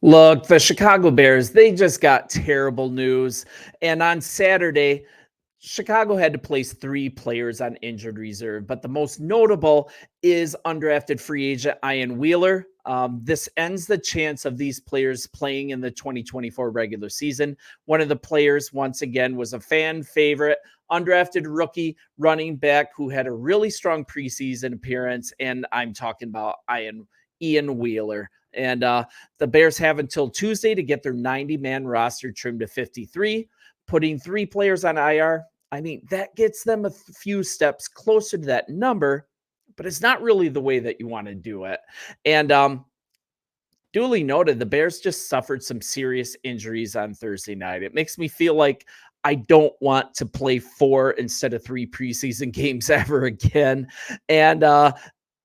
Look, the Chicago Bears, they just got terrible news. And on Saturday, Chicago had to place three players on injured reserve, but the most notable is undrafted free agent Ian Wheeler. This ends the chance of these players playing in the 2024 regular season. One of the players, once again, was a fan favorite, undrafted rookie running back who had a really strong preseason appearance, and I'm talking about Ian Wheeler. And the Bears have until Tuesday to get their 90-man roster trimmed to 53. Putting three players on IR, I mean, that gets them a few steps closer to that number, but it's not really the way that you want to do it. And duly noted, the Bears just suffered some serious injuries on Thursday night. It makes me feel like I don't want to play four instead of three preseason games ever again. And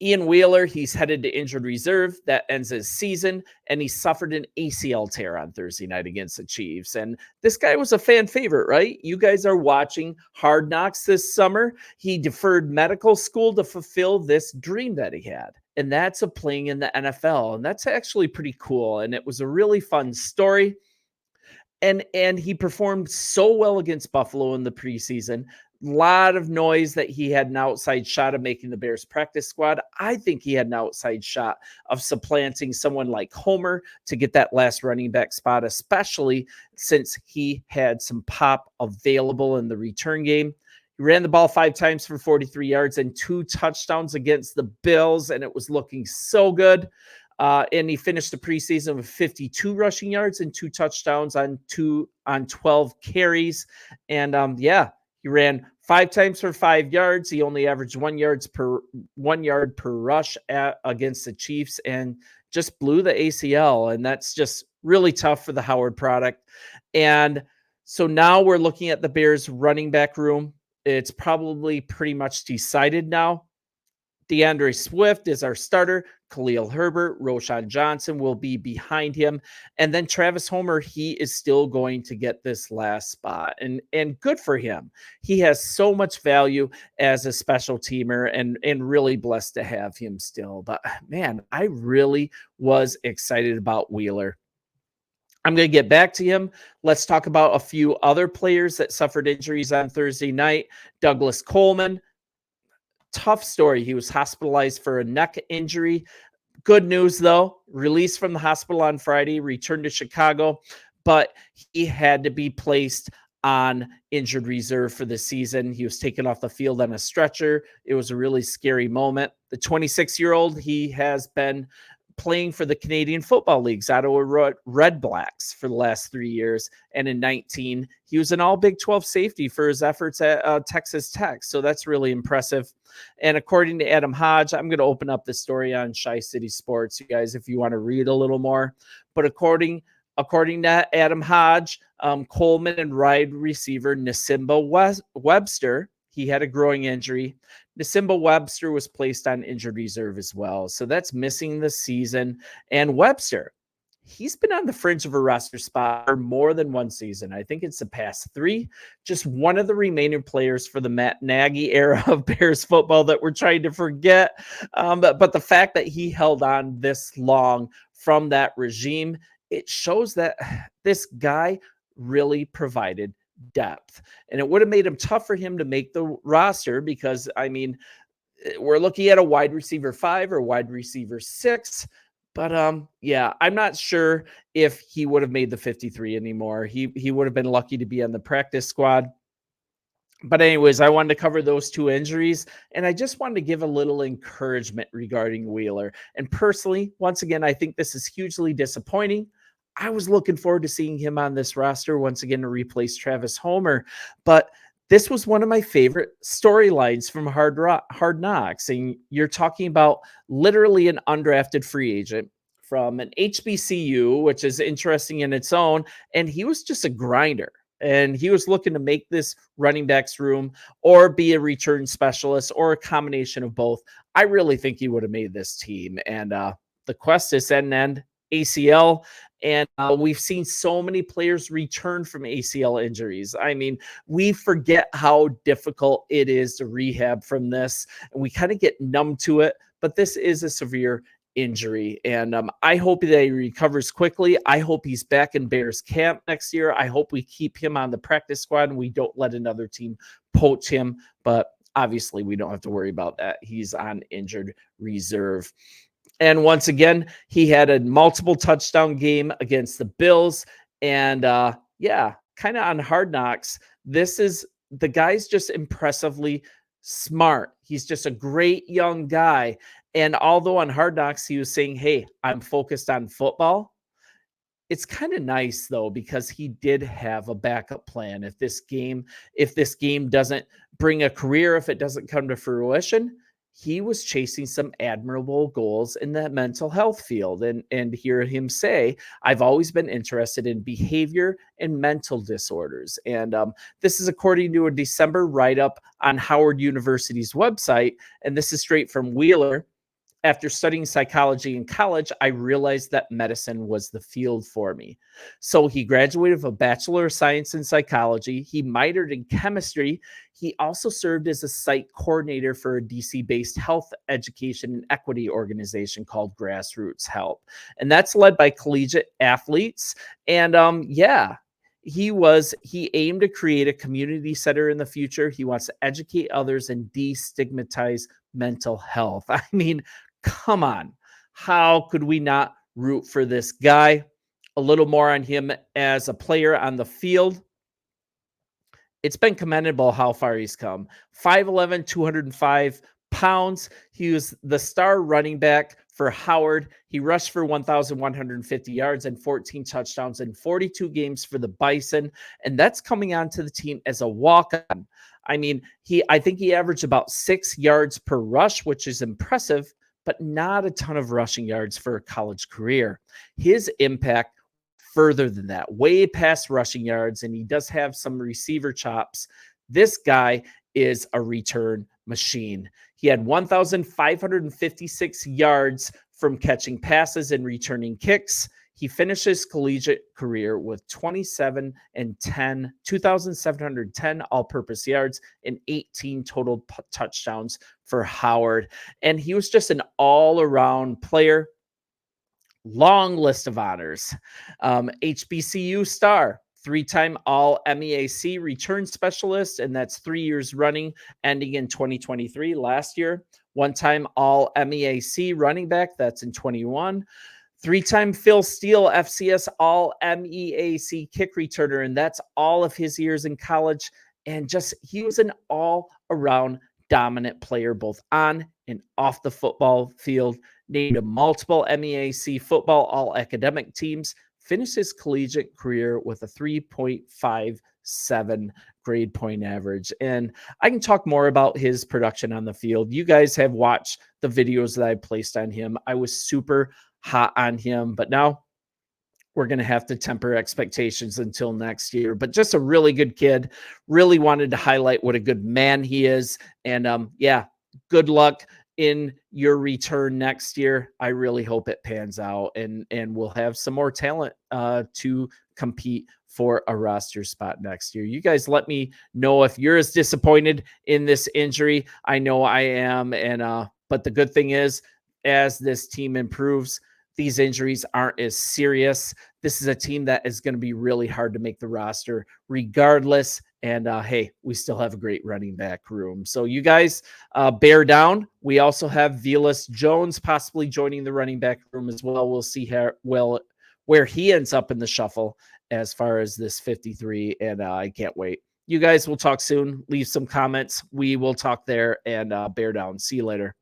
Ian Wheeler, he's headed to injured reserve. That ends his season, and he suffered an ACL tear on Thursday night against the Chiefs. And this guy was a fan favorite, right? You guys are watching Hard Knocks this summer. He deferred medical school to fulfill this dream that he had, and that's of playing in the NFL. And that's actually pretty cool. And it was a really fun story. And he performed so well against Buffalo in the preseason. Lot of noise that he had an outside shot of making the Bears practice squad. I think he had an outside shot of supplanting someone like Homer to get that last running back spot, especially since he had some pop available in the return game. He ran the ball 5 times for 43 yards and 2 touchdowns against the Bills, and it was looking so good. And he finished the preseason with 52 rushing yards and 2 touchdowns on 12 carries. And he ran 5 times for 5 yards. He only averaged 1 yard per rush against the Chiefs, and just blew the ACL. And that's just really tough for the Howard product. And so now we're looking at the Bears running back room. It's probably pretty much decided now. DeAndre Swift is our starter. Khalil Herbert, Roshan Johnson will be behind him. And then Travis Homer, he is still going to get this last spot. And good for him. He has so much value as a special teamer, and really blessed to have him still. But man, I really was excited about Wheeler. I'm going to get back to him. Let's talk about a few other players that suffered injuries on Thursday night. Douglas Coleman, tough story. He was hospitalized for a neck injury. Good news, though. Released from the hospital on Friday, returned to Chicago, but he had to be placed on injured reserve for the season. He was taken off the field on a stretcher. It was a really scary moment. The 26-year-old, he has been playing for the Canadian Football League's Ottawa Red Blacks for the last 3 years. And in 19, he was an all Big 12 safety for his efforts at Texas Tech. So that's really impressive. And according to Adam Hodge, I'm going to open up the story on Shy City Sports, you guys, if you want to read a little more. But according to Adam Hodge, Coleman and wide receiver Nasimba Webster, he had a growing injury. Nasimba Webster was placed on injured reserve as well. So that's missing the season. And Webster, he's been on the fringe of a roster spot for more than one season. I think it's the past 3. Just one of the remaining players for the Matt Nagy era of Bears football that we're trying to forget. But the fact that he held on this long from that regime, it shows that this guy really provided depth. And it would have made him tough for him to make the roster because, I mean, we're looking at a wide receiver 5 or wide receiver 6. But I'm not sure if he would have made the 53 anymore. He would have been lucky to be on the practice squad. But anyways, I wanted to cover those 2 injuries, and I just wanted to give a little encouragement regarding Wheeler. And personally, once again, I think this is hugely disappointing. I was looking forward to seeing him on this roster once again to replace Travis Homer. But this was one of my favorite storylines from Hard Knocks. And you're talking about literally an undrafted free agent from an HBCU, which is interesting in its own. And he was just a grinder. And he was looking to make this running backs room or be a return specialist or a combination of both. I really think he would have made this team. And the quest is end ACL. And we've seen so many players return from ACL injuries. I mean, we forget how difficult it is to rehab from this, and we kind of get numb to it. But this is a severe injury. And I hope that he recovers quickly. I hope he's back in Bears camp next year. I hope we keep him on the practice squad and we don't let another team poach him. But obviously, we don't have to worry about that. He's on injured reserve. And once again, he had a multiple touchdown game against the Bills. And yeah, kind of on Hard Knocks. The guy's just impressively smart. He's just a great young guy. And although on Hard Knocks, he was saying, hey, I'm focused on football. It's kind of nice though, because he did have a backup plan. If this game doesn't bring a career, if it doesn't come to fruition, he was chasing some admirable goals in the mental health field. And hear him say, I've always been interested in behavior and mental disorders. And this is according to a December write-up on Howard University's website. And this is straight from Wheeler. After studying psychology in college, I realized that medicine was the field for me. So he graduated with a Bachelor of Science in Psychology. He minored in chemistry. He also served as a site coordinator for a DC-based health education and equity organization called Grassroots Help. And that's led by collegiate athletes. And yeah, he aimed to create a community center in the future. He wants to educate others and destigmatize mental health. I mean, come on. How could we not root for this guy? A little more on him as a player on the field. It's been commendable how far he's come. 5'11", 205 pounds. He was the star running back for Howard. He rushed for 1,150 yards and 14 touchdowns in 42 games for the Bison. And that's coming onto the team as a walk-on. I mean, I think he averaged about 6 yards per rush, which is impressive, but not a ton of rushing yards for a college career. His impact further than that, way past rushing yards, and he does have some receiver chops. This guy is a return machine. He had 1,556 yards from catching passes and returning kicks. He finished his collegiate career with 2,710 all-purpose yards and 18 total touchdowns for Howard. And he was just an all-around player. Long list of honors. HBCU star, 3-time All-MEAC return specialist, and that's 3 years running, ending in 2023 last year. 1-time All-MEAC running back, that's in 21. 3-time Phil Steele FCS All-MEAC kick returner, and that's all of his years in college. And he was an all-around dominant player, both on and off the football field. Named to multiple MEAC football all-academic teams. Finished his collegiate career with a 3.57 grade point average. And I can talk more about his production on the field. You guys have watched the videos that I placed on him. I was super hot on him, but now we're going to have to temper expectations until next year. But just a really good kid. Really wanted to highlight what a good man he is. And yeah, good luck in your return next year. I really hope it pans out and we'll have some more talent to compete for a roster spot next year. You guys let me know if you're as disappointed in this injury. I know I am. But the good thing is, as this team improves, these injuries aren't as serious. This is a team that is going to be really hard to make the roster regardless. And hey, we still have a great running back room. So you guys bear down. We also have Velus Jones possibly joining the running back room as well. We'll see where he ends up in the shuffle as far as this 53. And I can't wait. You guys will talk soon. Leave some comments. We will talk there, and bear down. See you later.